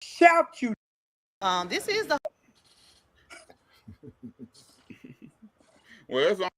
Shout you. This is the Well, it's on.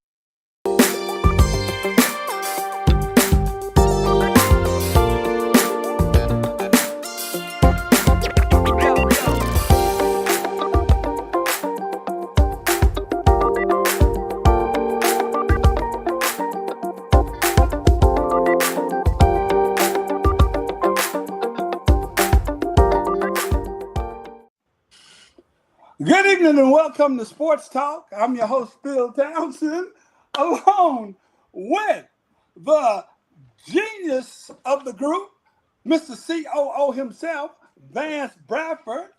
Good evening and welcome to Sports Talk. I'm your host, Bill Townsend, along with the genius of the group, Mr. COO himself, Vance Bradford,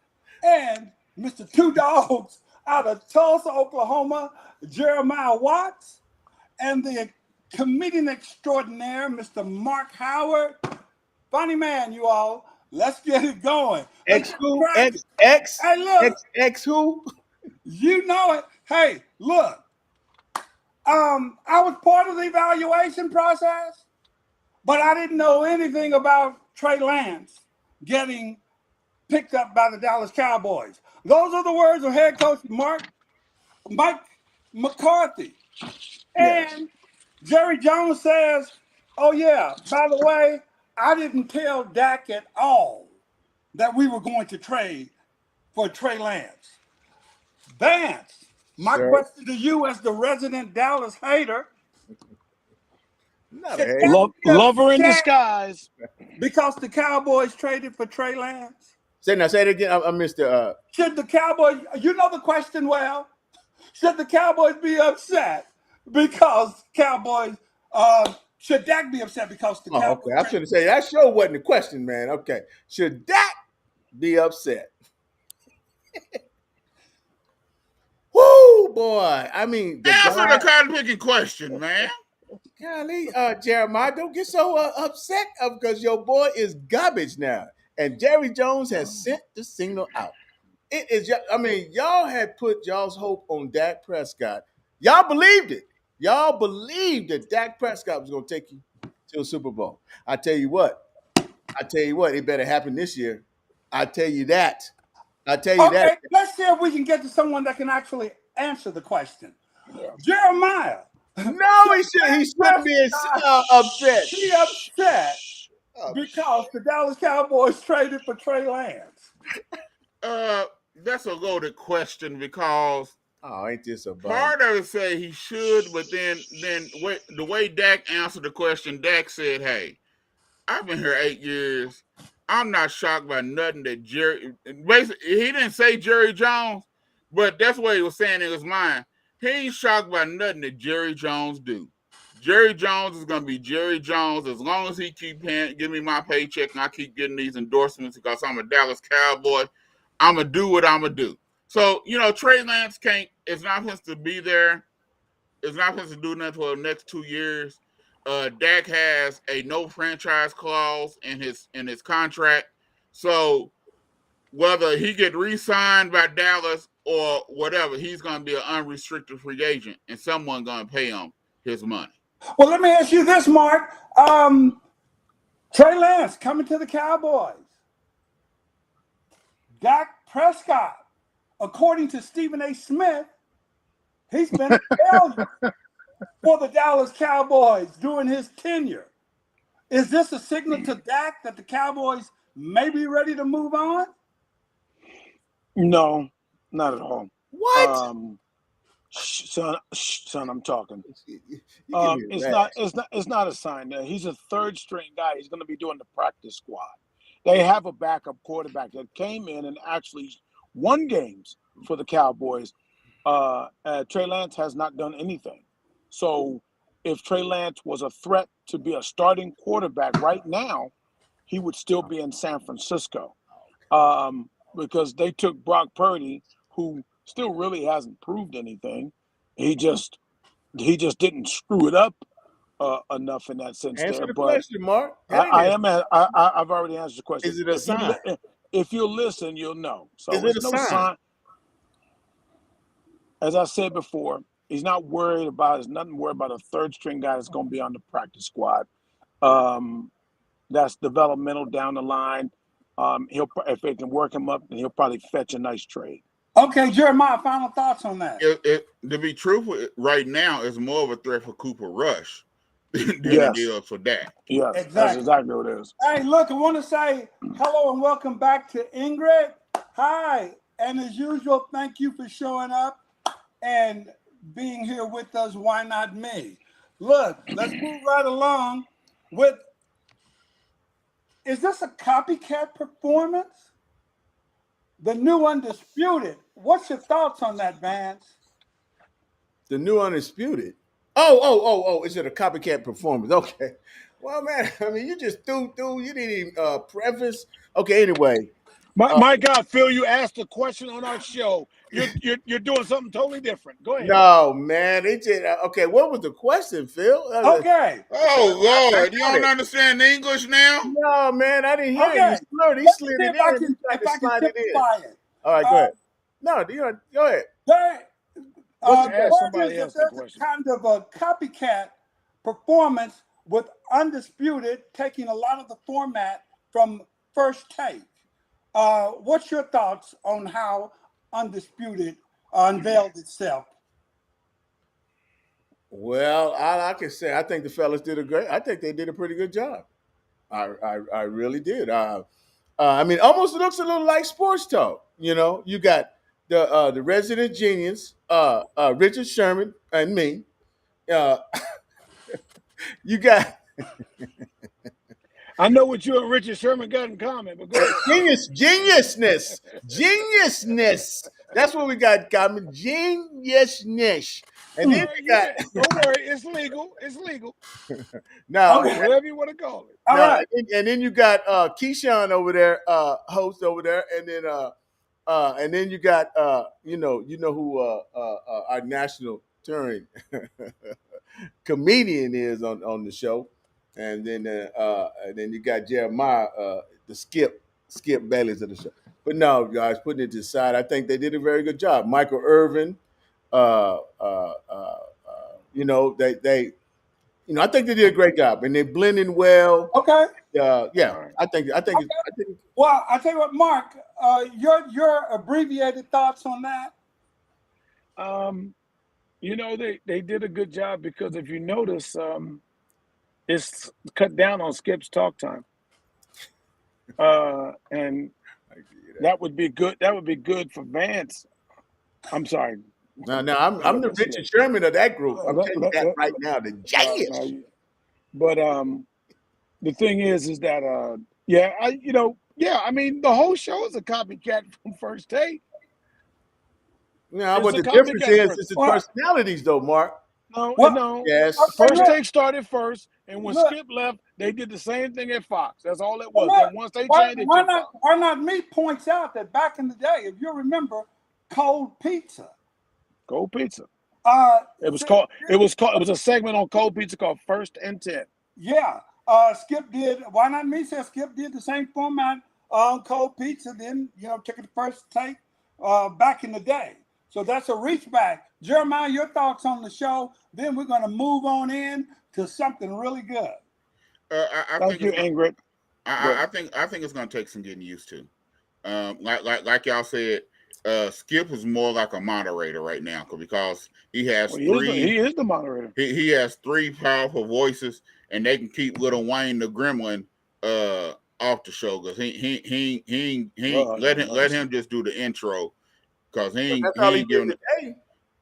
and Mr. Two Dogs out of Tulsa, Oklahoma, Jeremiah Watts, and the comedian extraordinaire, Mr. Mark Howard. Funny man, you all. Let's get it going. Let's X get who? cracking. X Hey, look, X who? you know it. Hey, look. I was part of the evaluation process, but I didn't know anything about Trey Lance getting picked up by the Dallas Cowboys. Those are the words of head coach Mike McCarthy. Yes. And Jerry Jones says, oh, yeah, by the way, I didn't tell Dak at all that we were going to trade for Trey Lance. Vance, my Sir. question to you as the resident Dallas hater, Not a should hater. Dak be Lover in upset disguise. because the Cowboys traded for Trey Lance? Say it again. I missed the Should the Cowboys, you know the question well, should the Cowboys be upset because Cowboys, should Dak be upset because the oh, Cowboys okay. I should have said that sure wasn't the question, man. Okay. Should Dak be upset? Whoo, boy. I mean, the Answer the guy, cotton picking question, man. golly, Jeremiah, don't get so upset because your boy is garbage now. And Jerry Jones has sent the signal out. It is, I mean, y'all had put y'all's hope on Dak Prescott. Y'all believed it. Y'all believed that Dak Prescott was going to take you to a Super Bowl. I tell you what, it better happen this year. I tell you that. I tell you that. Okay, let's see if we can get to someone that can actually answer the question. Yeah. Jeremiah, No, should he Dak shouldn't be Prescott upset. be upset Oh, because the Dallas Cowboys traded for Trey Lance? Uh, that's a loaded question because oh, ain't this a bum? part of it say he should, but then the way Dak answered the question, Dak said, "Hey, I've been here 8 years. I'm not shocked by nothing that Jerry." Basically, he didn't say Jerry Jones, but that's what he was saying in his mind. He ain't shocked by nothing that Jerry Jones do. Jerry Jones is gonna be Jerry Jones as long as he keep paying, give me my paycheck, and I keep getting these endorsements because I'm a Dallas Cowboy. I'm gonna do what I'm gonna do. So Trey Lance can't. It's not supposed to be there. It's not supposed to do nothing for the next 2 years. Dak has a no franchise clause in his contract, so whether he get re-signed by Dallas or whatever, he's going to be an unrestricted free agent, and someone going to pay him his money. Well, let me ask you this, Mark. Trey Lance coming to the Cowboys. Dak Prescott, according to Stephen A. Smith, he's been a failure for the Dallas Cowboys during his tenure. Is this a signal to Dak that the Cowboys may be ready to move on? No, not at all. What? Son, I'm talking. You give me a It's rash. not a sign that he's a third string guy. He's going to be doing the practice squad. They have a backup quarterback that came in and actually won games for the Cowboys. Trey Lance has not done anything. So if Trey Lance was a threat to be a starting quarterback right now, he would still be in San Francisco. Because they took Brock Purdy, who still really hasn't proved anything. He just didn't screw it up enough in that sense Answer there. the But question, Mark. I've already answered the question. Is it a sign? If you listen, you'll know. So Is it it's a no sign? sign. As I said before, he's not worried about. There's nothing worried about a third string guy that's going to be on the practice squad. That's developmental down the line. If they can work him up, then he'll probably fetch a nice trade. Okay, Jeremiah, final thoughts on that. To be truthful, right now it's more of a threat for Cooper Rush than it Yes, is for Dak. yes, that's Exactly. exactly what it is. Hey, look, I want to say hello and welcome back to Ingrid. Hi, and as usual, thank you for showing up and being here with us. Why not me? Look, let's move right along with, is this a copycat performance? The new Undisputed. What's your thoughts on that, Vance? The new Undisputed. Oh! Is it a copycat performance? Okay. Well, man, I mean, you just threw. You didn't even preface. Okay. Anyway, My God, Phil, you asked a question on our show. You're doing something totally different. Go ahead. no, man. They just okay. What was the question, Phil? Okay, Oh I Lord, you got don't it. understand English now? No, man, I didn't hear you. okay. Slurred. He Let's slid see it if I in. He can tried if to I can slide it in. simplify it. All right, go Uh, ahead. No, go ahead. there, Let's the ask word is somebody that else that there's a question. kind of a copycat performance with Undisputed taking a lot of the format from First Take. What's your thoughts on how Undisputed unveiled itself? Well, all I can say, I think the fellas did a great. I think they did a pretty good job. I really did. I mean, almost looks a little like sports talk. You know, you got the resident genius, Richard Sherman, and me. Uh, you got I know what you and Richard Sherman got in common, but go ahead. geniusness. That's what we got common, geniusness. And All then right, you got don't worry, it's legal. It's legal. now, Okay, Whatever you want to call it. all now, right. and then you got Keyshawn over there, host over there, and then you got you know who our national touring comedian is on the show, and then you got Jeremiah, the Skip Bailey's of the show. But no, guys, putting it to the side, I think they did a very good job. Michael Irvin, uh, uh, uh, uh, they I think they did a great job, and they're blending well. Okay. Yeah, All right. I think Well, I tell you what, Mark, your abbreviated thoughts on that? They did a good job because if you notice, it's cut down on Skip's talk time. And that would be good. That would be good for Vance. I'm sorry. now I'm the Richard Sherman of that group. I'm telling you that right now. The genius. But the thing is that I mean the whole show is a copycat from First Take. Yeah, It's what a the difference copycat is first. the Well, personalities, though, Mark. well, No. Yes. okay, First look, Take started first, and when look. Skip left, they did the same thing at Fox. That's all it Well, was. look. Then once they Why, changed it why to not? Fox, Why not? Me points out that back in the day, if you remember, cold pizza. Cold Pizza. Uh, It was called. It was a segment on Cold Pizza called First and 10. yeah. Skip did. Why not me? Said Skip did the same format on cold pizza. Then took it first take back in the day. So that's a reach back. Jeremiah, your thoughts on the show? Then we're going to move on in to something really good. I Thank think you, it's going. Ingrid. Go ahead. I think it's going to take some getting used to. Like y'all said, Skip is more like a moderator right now because he has Well, he three. is the moderator. He has three powerful voices, and they can keep Little Wayne the Gremlin off the show because Lord have let mercy. him just do the intro because But that's all he did today.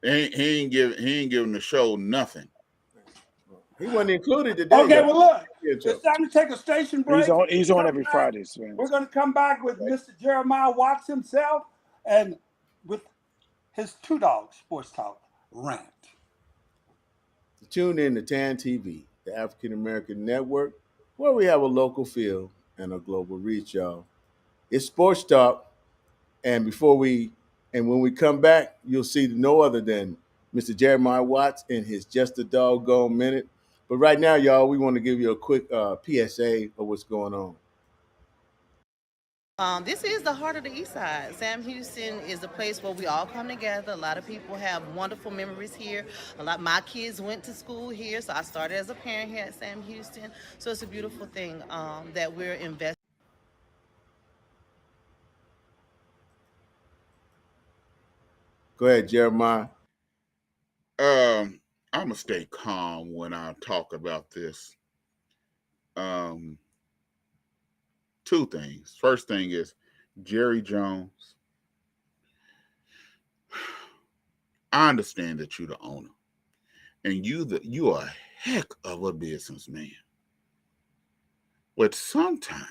he ain't giving the show nothing. He wasn't included today, Okay, though. well, look, Yeah, it's Joe. time to take a station break. He's on Come every back. Friday, Sven. We're going to come back with Mr. Jeremiah Watts himself and with his Two Dog Sports Talk rant. Tune in to TAAN TV, the African American Network, where we have a local feel and a global reach, y'all. It's sports talk, and when we come back, you'll see no other than Mr. Jeremiah Watts in his Just a Doggone Minute. But right now, y'all, we want to give you a quick PSA of what's going on. This is the heart of the East Side. Sam Houston is a place where we all come together. A lot of people have wonderful memories here. My kids went to school here, so I started as a parent here at Sam Houston. So it's a beautiful thing that we're investing. Go ahead, Jeremiah. I'm gonna stay calm when I talk about this. Two things. First thing is Jerry Jones. I understand that you're the owner, and you are a heck of a businessman. But sometimes,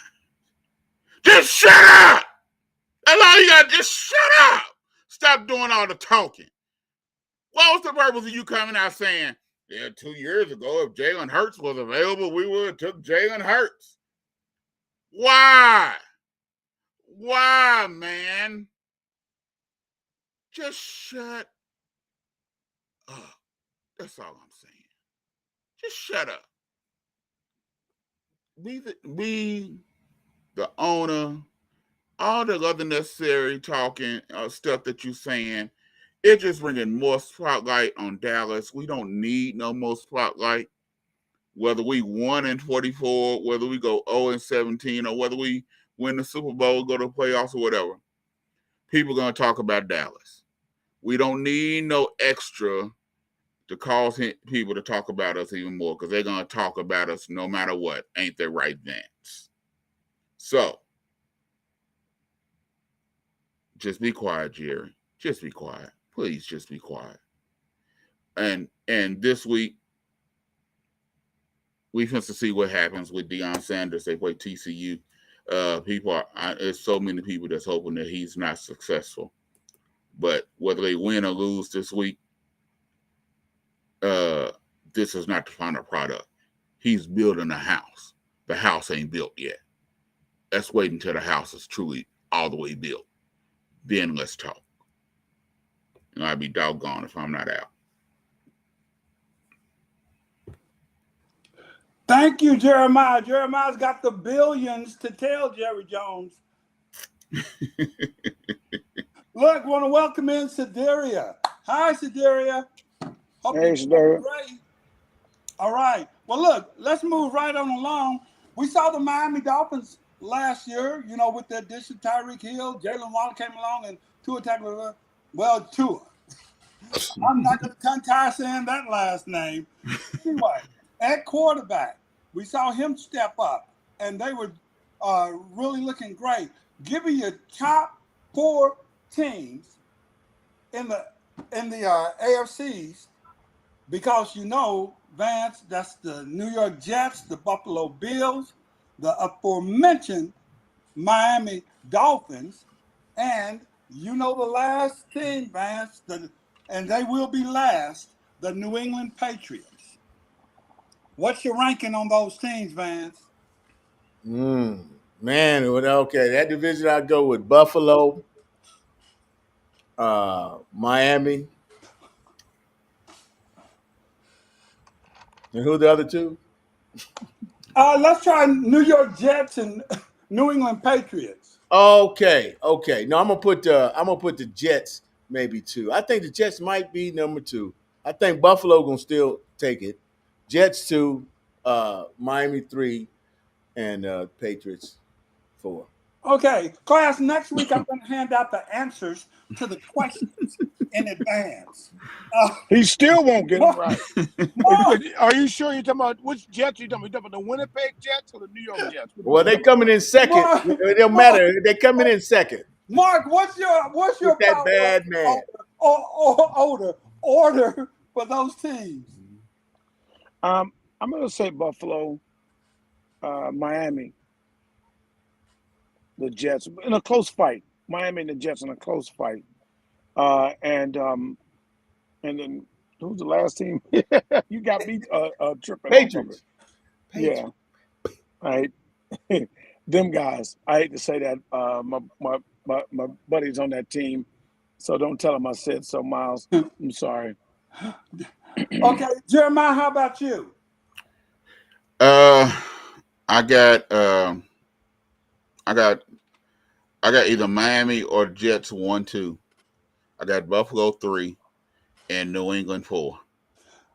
just shut up. That's all you got. Just shut up. Stop doing all the talking. What was the purpose of you coming out saying, yeah, 2 years ago, if Jalen Hurts was available, we would have took Jalen Hurts? Why? Why, man? Just shut up. That's all I'm saying. Just shut up. Be the owner. All the other necessary talking stuff that you're saying, it's just bringing more spotlight on Dallas. We don't need no more spotlight. Whether we 1-44, whether we go 0-17, or whether we win the Super Bowl, go to the playoffs, or whatever, people are going to talk about Dallas. We don't need no extra to cause people to talk about us even more, because they're going to talk about us no matter what. Ain't they right, Vance? So, just be quiet, Jerry. Just be quiet. Please just be quiet. And this week, we have to see what happens with Deion Sanders. They play TCU. There's so many people that's hoping that he's not successful. But whether they win or lose this week, this is not the final product. He's building a house. The house ain't built yet. Let's wait until the house is truly all the way built. Then let's talk. I'd be doggone if I'm not out. Thank you, Jeremiah. Jeremiah's got the billions to tell Jerry Jones. Look, want to welcome in Sideria. Hi, Sideria. Hope Hey, you're Sideria. great. All right. Well, look, let's move right on along. We saw the Miami Dolphins last year, with the addition of Tyreek Hill. Jalen Waddle came along and Tua Tagovailoa. Well, Tua. I'm not going to tongue-tie saying that last name. Anyway, at quarterback, we saw him step up, and they were really looking great. Give me your top 4 teams in the AFCs, because Vance, that's the New York Jets, the Buffalo Bills, the aforementioned Miami Dolphins, and the last team, Vance, and they will be last, the New England Patriots. What's your ranking on those teams, Vance? Man, okay, that division I go with Buffalo, Miami, and who the other two? Let's try New York Jets and New England Patriots. Okay. No, I'm gonna put the Jets maybe 2. I think the Jets might be number 2. I think Buffalo gonna still take it. Jets 2, Miami 3, and Patriots 4. Okay, class, next week I'm going to hand out the answers to the questions in advance. He still won't get them right. Mark, Are you sure you're talking about which Jets? You talking about the Winnipeg Jets or the New York Jets? Well, they coming in second. Mark, It don't matter. They coming in second. Mark, what's your With that power bad man. order for those teams? I'm going to say Buffalo, Miami, the Jets in a close fight. Miami and the Jets in a close fight, and then who's the last team? You got me tripping. Patriots. Yeah, right. Them guys. I hate to say that. My buddy's on that team, so don't tell him I said so, Miles. I'm sorry. Okay, Jeremiah, how about you? I got either Miami or Jets 1-2. I got Buffalo 3 and New England 4.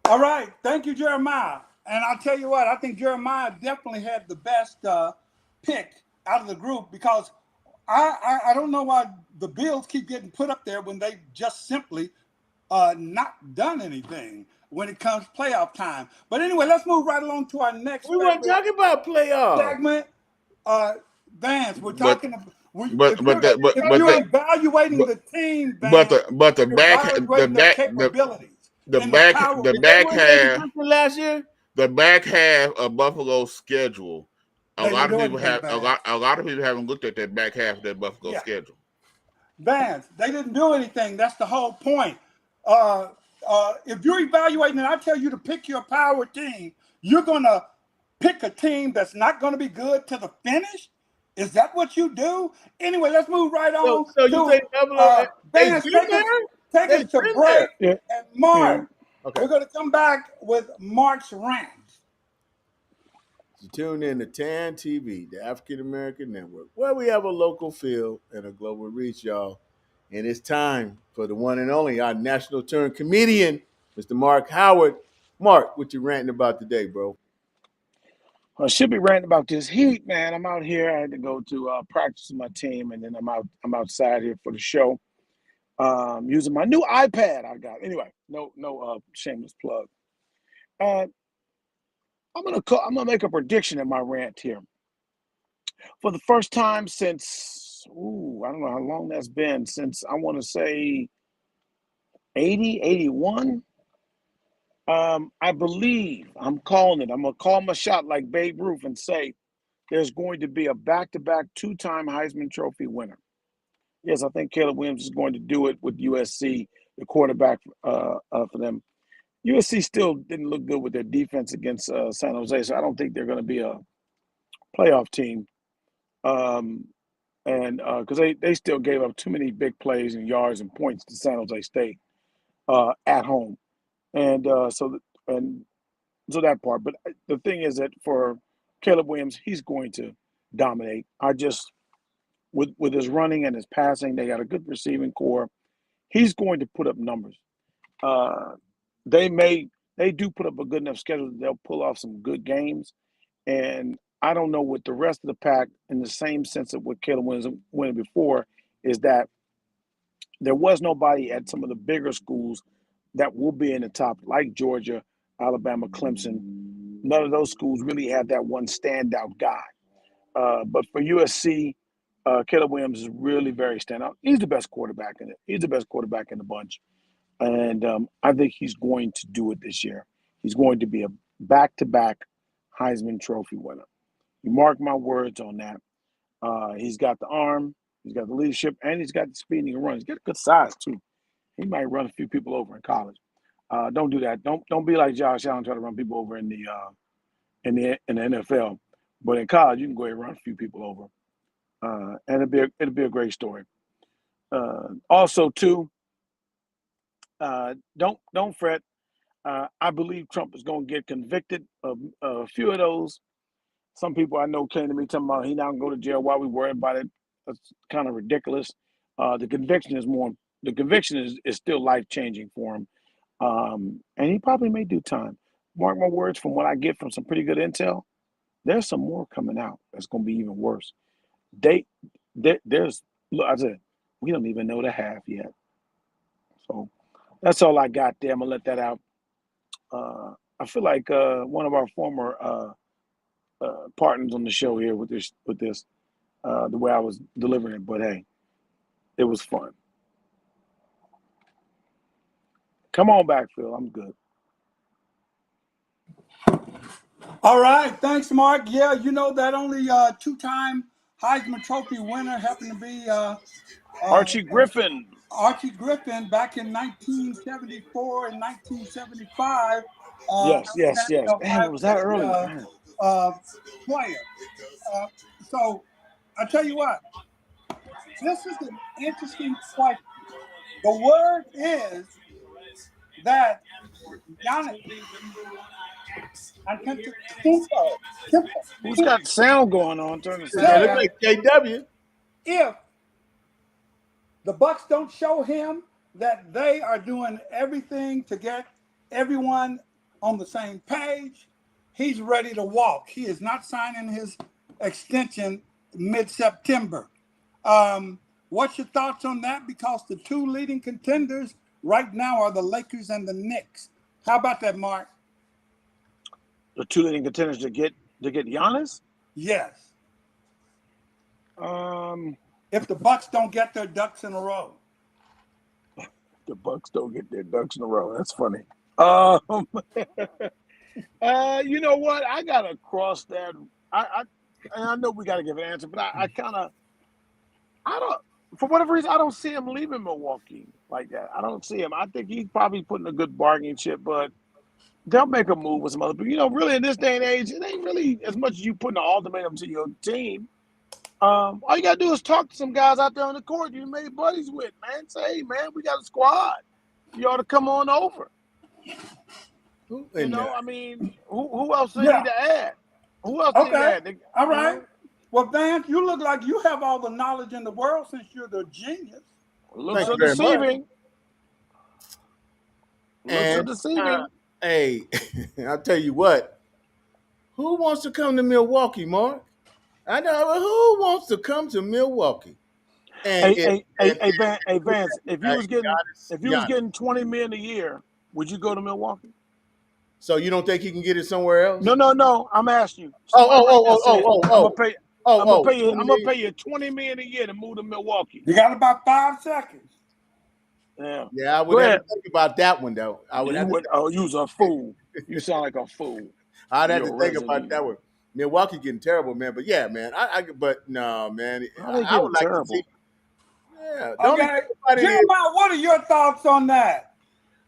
All right, thank you, Jeremiah. And I'll tell you what, I think Jeremiah definitely had the best pick out of the group, because I don't know why the Bills keep getting put up there when they just simply not done anything when it comes playoff time. But anyway, let's move right along to our next We weren't talking about playoffs. segment. Vance, we're But talking. but but that If but you're that evaluating but the team, but Vance, the you're back evaluating their capabilities and the power. the Did they back win their half division last year? the back half of Buffalo's schedule. A They didn't lot of do people anything, have Vance. a lot of people haven't looked at that back half of that Buffalo Yeah, schedule. Vance, they didn't do anything. That's the whole point. If you're evaluating and I tell you to pick your power team, you're going to pick a team that's not going to be good to the finish? Is that what you do? Anyway, let's move right on So you to think Buffalo? They've Vance. been there. Take us They've to been break. there. Yeah, And yeah. Mark, Okay. we're going to come back with Mark's rant. You tune in to TAAN TV, the African American Network, where we have a local feel and a global reach, y'all. And it's time for the one and only, our national turned comedian, Mr. Mark Howard. Mark, what you ranting about today, bro? I should be ranting about this heat, man. I'm out here. I had to go to practice with my team, and then I'm out. I'm outside here for the show, using my new iPad I got. Anyway, no shameless plug. Uh, I'm gonna make a prediction in my rant here. For the first time since, I don't know how long that's been, since I want to say 80, 81. I believe I'm calling it. I'm gonna call my shot like Babe Ruth and say there's going to be a back-to-back two-time Heisman Trophy winner. Yes, I think Caleb Williams is going to do it with USC, the quarterback for them. USC still didn't look good with their defense against San Jose, so I don't think they're going to be a playoff team. Um, and because they still gave up too many big plays and yards and points to San Jose State at home, and so that part. But the thing is that for Caleb Williams, he's going to dominate. I just with his running and his passing, they got a good receiving core. He's going to put up numbers. Uh, they may they do put up a good enough schedule that they'll pull off some good games. And I don't know what the rest of the pack, in the same sense of what Caleb Williams winning before, is that there was nobody at some of the bigger schools that will be in the top, like Georgia, Alabama, Clemson. None of those schools really had that one standout guy. But for USC, Caleb Williams is really very standout. He's the best quarterback in it. He's the best quarterback in the bunch, and I think he's going to do it this year. He's going to be a back-to-back Heisman Trophy winner. You mark my words on that. He's got the arm, he's got the leadership, and he's got the speed and he can run. He's got a good size too. He might run a few people over in college. Don't do that. Don't be like Josh Allen, try to run people over in the NFL. But in college, you can go ahead and run a few people over, and it'll be a great story. Also, too, don't fret. I believe Trump is going to get convicted of a few of those. Some people I know came to me talking about he not going to go to jail. Why we worry about it? That's kind of ridiculous. The conviction is more. The conviction is still life changing for him, and he probably may do time. Mark my words. From what I get from some pretty good intel, there's some more coming out that's going to be even worse. They, there's. Look, I said we don't even know the half yet. So that's all I got there. I'm gonna let that out. I feel like one of our former partners on the show here with this the way I was delivering it, but hey, it was fun. Come on back, Phil. I'm good. All right, thanks, Mark. Yeah, you know that only two-time Heisman Trophy winner happened to be uh, Archie Griffin. Archie Griffin back in 1974 and 1975 Yes. outstanding Damn, it Ohio was that State early, man. uh, player. Uh, so I tell you what, this is an interesting question. The word is that Giannis Antetokounmpo Who's got sound going on? Turn the Yeah, sound look said off. like KW. if the Bucks don't show him that they are doing everything to get everyone on the same page, he's ready to walk. He is not signing his extension mid-September. What's your thoughts on that? Because the two leading contenders right now are the Lakers and the Knicks. How about that, Mark? The two leading contenders to get Giannis. Yes. Um, If the Bucks don't get their ducks in a row. the Bucks don't get their ducks in a row. That's funny. Um, you know what? I gotta cross that. I know we gotta give an answer, but I kind of, I don't. For whatever reason, I don't see him leaving Milwaukee like that. I don't see him. I think he's probably putting a good bargaining chip, but they'll make a move with some other. But really in this day and age, it ain't really as much as you putting an ultimatum to your team. All you gotta do is talk to some guys out there on the court you made buddies with, man. Say, hey, man, we got a squad. You ought to come on over. I mean, who else they need to add? Who else they need to Okay. add? All right. Well, Vance, you look like you have all the knowledge in the world since you're the genius. Looks are deceiving. Looks are deceiving. Hey, I'll tell you what. Who wants to come to Milwaukee, Mark? I know who wants to come to Milwaukee. And Hey, Vance, if you was getting $20 million a year, would you go to Milwaukee? So you don't think he can get it somewhere else? No. I'm asking you. I'm gonna pay you $20 million a year to move to Milwaukee. You got about 5 seconds. Yeah. I would have to think about that one though. You was a fool. You sound like a fool. I'd have to think about that one. Milwaukee getting terrible, man. But yeah, man. But no, man. I would like terrible. To see. Yeah. Okay. Jeremiah, what are your thoughts on that?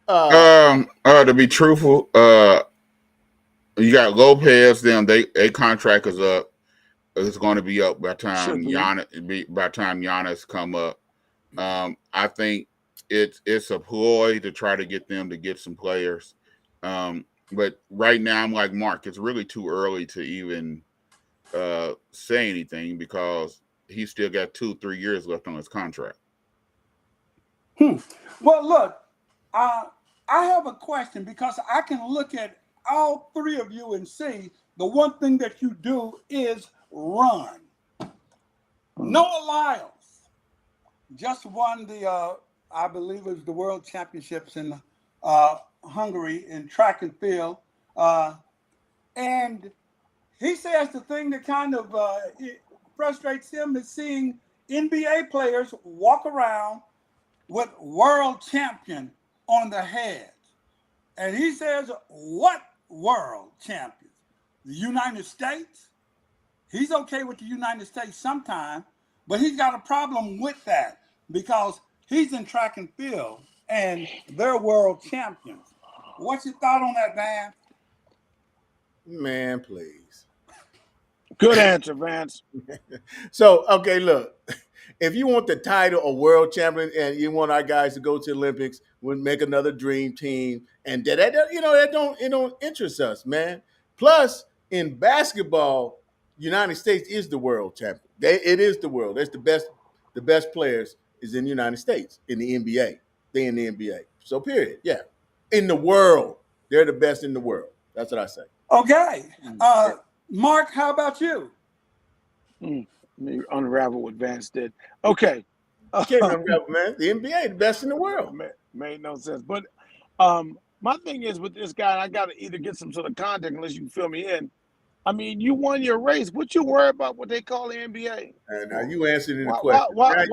To be truthful, you got Lopez. Their contract is up. It's going to be up by time Giannis come up. I think it's a ploy to try to get them to get some players. But right now, I'm like Mark. It's really too early to even say anything because he's still got 2-3 years left on his contract. Well, look, I have a question because I can look at all three of you and see the one thing that you do is run. Noah Lyles just won the, I believe it was the World Championships in Hungary in track and field. And he says the thing that kind of frustrates him is seeing NBA players walk around with world champion on their heads. And he says, what world champions? The United States? He's okay with the United States sometimes, but he's got a problem with that because he's in track and field and they're world champions. What's your thought on that, Vance? Man, please. Good answer, Vance. So, okay, look. If you want the title of world champion and you want our guys to go to the Olympics, we'll make another dream team. And that don't interest us, man. Plus, in basketball, United States is the world champion. It is the world. That's the best players is in the United States, in the NBA. They in the NBA. So period. Yeah. In the world. They're the best in the world. That's what I say. Okay. Mark, how about you? Let me unravel what Vance did. Okay. Can't unravel, man. The NBA, the best in the world. Made no sense. But my thing is with this guy, I got to either get some sort of contact unless you can fill me in. I mean, you won your race. What you worry about what they call the NBA? Now you answered the question. Why are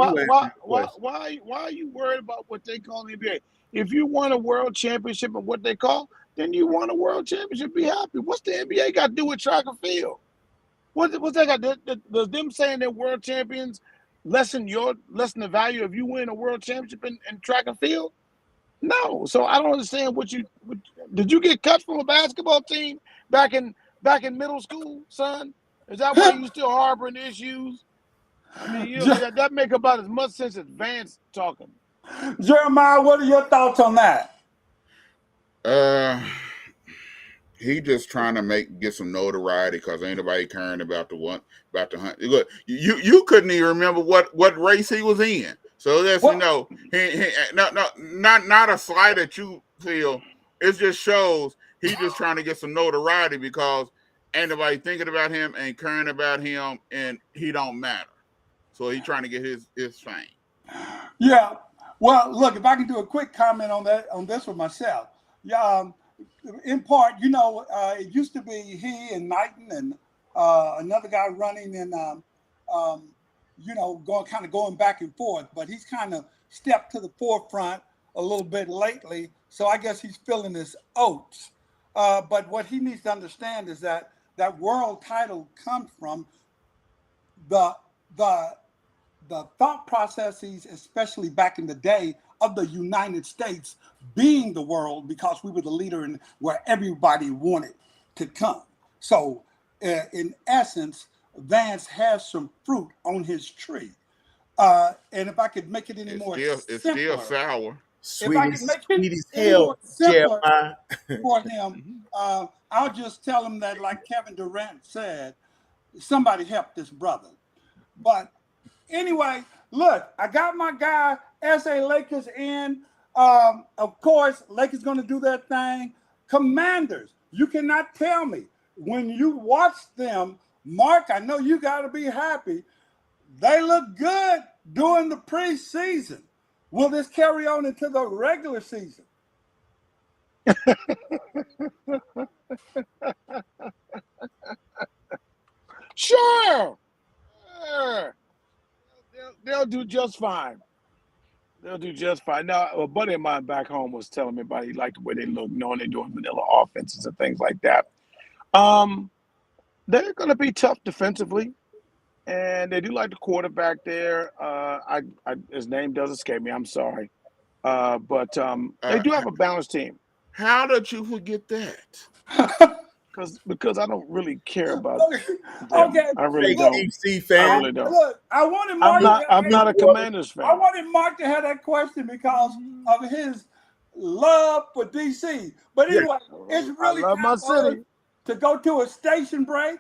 you worried about what they call the NBA? If you won a world championship and what they call, then you won a world championship. Be happy. What's the NBA got to do with track and field? What's that got? Does them saying they're world champions lessen the value if you win a world championship in track and field? No. So I don't understand did you get cut from a basketball team back in middle school, son? Is that why you still harboring issues? I mean, that make about as much sense as Vance talking. Jeremiah, what are your thoughts on that? He just trying to get some notoriety because ain't nobody caring about the hunt. Look, you couldn't even remember what race he was in. So that's not a slight at you, Phil. It just shows he just trying to get some notoriety because ain't nobody thinking about him, ain't caring about him, and he don't matter. So he trying to get his fame. Yeah. Well, look, if I can do a quick comment on that on this one myself. Yeah. In part, it used to be he and Knighton and another guy running and going back and forth. But he's kind of stepped to the forefront a little bit lately. So I guess he's filling his oats. But what he needs to understand is that that world title comes from the the the thought processes, especially back in the day, of the United States being the world because we were the leader and where everybody wanted to come. So, in essence, Vance has some fruit on his tree. And if I could make it any more It's still simpler, sour. if Sweet I could as make it sweet as any hell, more simpler Jeremiah. for him, Mhm. I'll just tell him that, like Kevin Durant said, somebody help this brother. But anyway, look, I got my guy SA Lakers in. Of course, Lakers going to do their thing. Commanders, you cannot tell me when you watch them, Mark. I know you got to be happy. They look good during the preseason. Will this carry on into the regular season? Sure. Sure. They'll do just fine. They'll do just fine. Now, a buddy of mine back home was telling me about he liked the way they look, knowing they're doing vanilla offenses and things like that. Um, they're going to be tough defensively, and they do like the quarterback there. His name does escape me. I'm sorry, but they Uh, do have a balanced team. how did you forget that? Because I don't really care about Okay, them. okay. I really Big Look, don't. DC I I fan. really don't. look. I wanted I'm Mark to Big, not. have. I'm big not a boy. Commanders I fan. wanted Mark to have that question because of his love for DC. But Yeah. anyway, it's I really love time my for us city. to go to a station break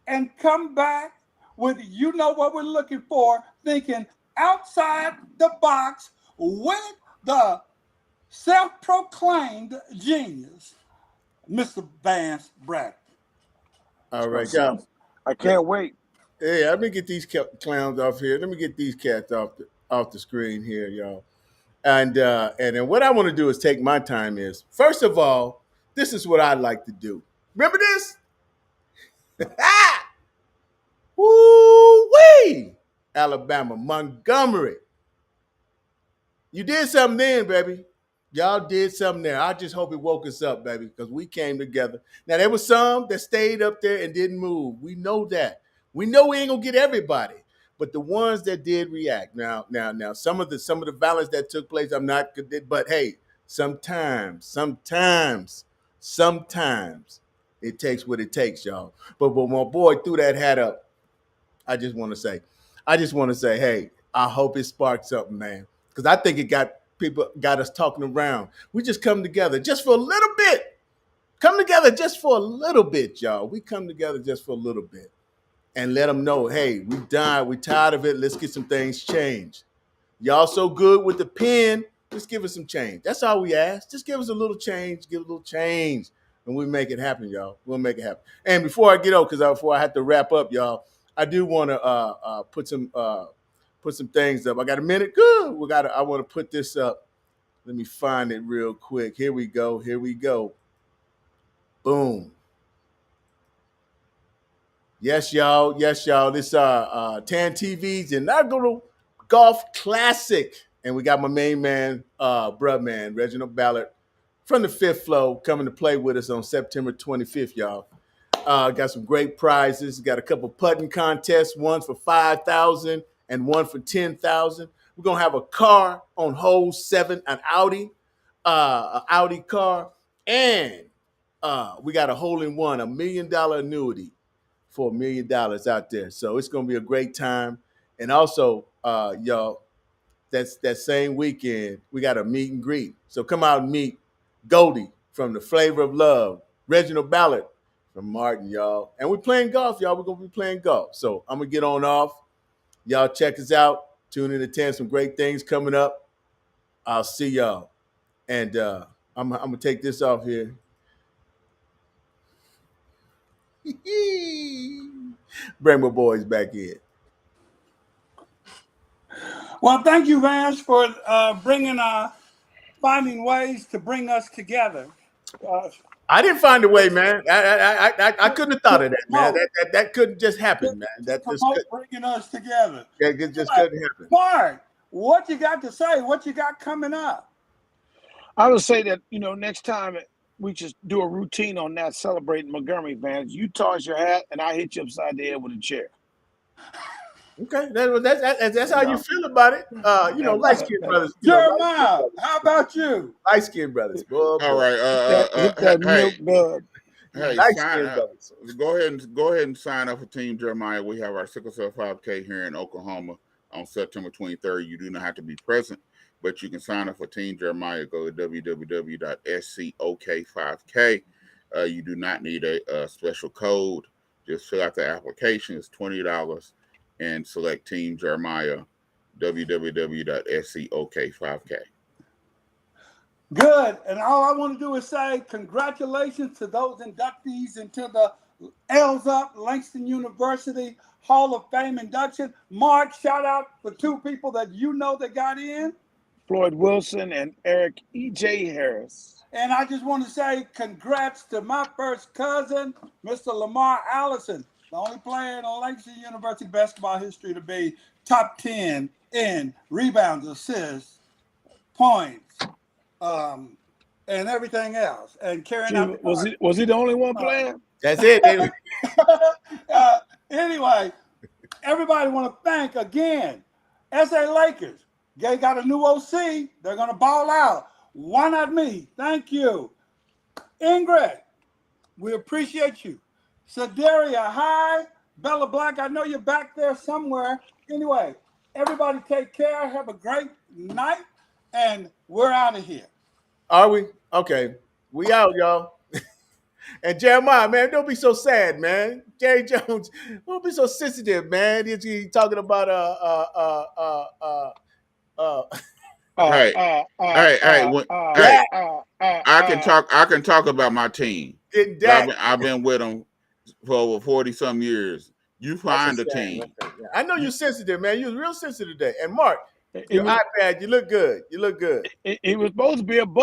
and come back with what we're looking for, thinking outside the box with the self-proclaimed genius, Mr. Vance Bradford. All right, So, y'all. I can't wait. Hey, let me get these clowns off here. Let me get these cats off the screen here, y'all. And then what I want to do is take my time. Is first of all, this is what I'd like to do. Remember this? Ah! Woo wee! Alabama, Montgomery. You did something then, baby. Y'all did something there. I just hope it woke us up, baby, because we came together. Now there was some that stayed up there and didn't move. We know that. We know we ain't gonna get everybody, but the ones that did react. Now, some of the violence that took place, I'm not. But hey, sometimes it takes what it takes, y'all. But when my boy threw that hat up, I just want to say, hey, I hope it sparked something, man, because I think it got us talking around. We just come together just for a little bit. Come together just for a little bit, y'all. We come together just for a little bit and let them know, hey, we died, we tired of it. Let's get some things changed. Y'all so good with the pen. Just give us some change. That's all we ask. Just give us a little change. Give a little change, and we make it happen, y'all. We'll make it happen. And before I get out, before I have to wrap up, y'all, I do want to put some things up. I got a minute. Good. I want to put this up. Let me find it real quick. Here we go. Here we go. Boom. Yes, y'all. Yes, y'all. This TAAN TV's inaugural golf classic. And we got my main man, bruh man, Reginald Ballard from the fifth flow coming to play with us on September 25th, y'all. Got some great prizes. Got a couple putting contests, one for 5,000 and one for 10,000. We're gonna have a car on hole 7, an Audi car, and we got a hole in one, $1 million annuity for $1 million out there. So it's gonna be a great time. And also, y'all, that's that same weekend we got a meet and greet. So come out and meet Goldie from the Flavor of Love, Reginald Ballard from Martin, y'all. And we're playing golf, y'all. We're gonna be playing golf. So I'm gonna get on off. Y'all check us out. Tune in to 10. Some great things coming up. I'll see y'all. And I'm gonna take this off here. Bring my boys back in. Well, thank you, Vance, for finding ways to bring us together. Uh, I didn't find a way, man. I couldn't have thought to of that, man. promote, That couldn't just to, happen, man. to promote bringing us together. That just Anyway, couldn't happen. Mark, what you got to say? What you got coming up? I would say that, next time we just do a routine on that celebrating Montgomery fans. You toss your hat and I hit you upside the head with a chair. Okay, that's how you No. feel about it. Light skinned brothers. Jeremiah, how about you? Light skinned brothers. Boy, All boy. right. Hit that milk dud. Hey, Light skinned brothers. go ahead and sign up for Team Jeremiah. We have our Sickle Cell 5K here in Oklahoma on September 23rd. You do not have to be present, but you can sign up for Team Jeremiah. Go to www.scok5k. You do not need a special code. Just fill out the application. It's $20 and select Team Jeremiah. www.scok5k. Good. And all I want to do is say congratulations to those inductees into the L's Up Langston University Hall of Fame induction. Mark, shout out for two people that that got in. Floyd Wilson and Eric E.J. Harris. And I just want to say congrats to my first cousin, Mr. Lamar Allison, the only player in Langston University basketball history to be top 10 in rebounds, assists, points, and everything else. And carrying out was he the only one playing? That's it. Anyway, everybody want to thank again SA Lakers. They got a new OC. They're going to ball out. Why not me? Thank you. Ingrid, we appreciate you. Sedaria, hi. Bella Black, I know you're back there somewhere. Anyway, everybody take care. Have a great night. And we're out of here. Are we? Okay. We out, y'all. And Jeremiah, man, don't be so sad, man. Jerry Jones, don't be so sensitive, man. He's talking about Hey, I can talk about my team. I've been with them for over 40 some years. You find a team. I know you're sensitive, man. You're real sensitive today. And Mark, your iPad, you look good. You look good. It was supposed to be a bus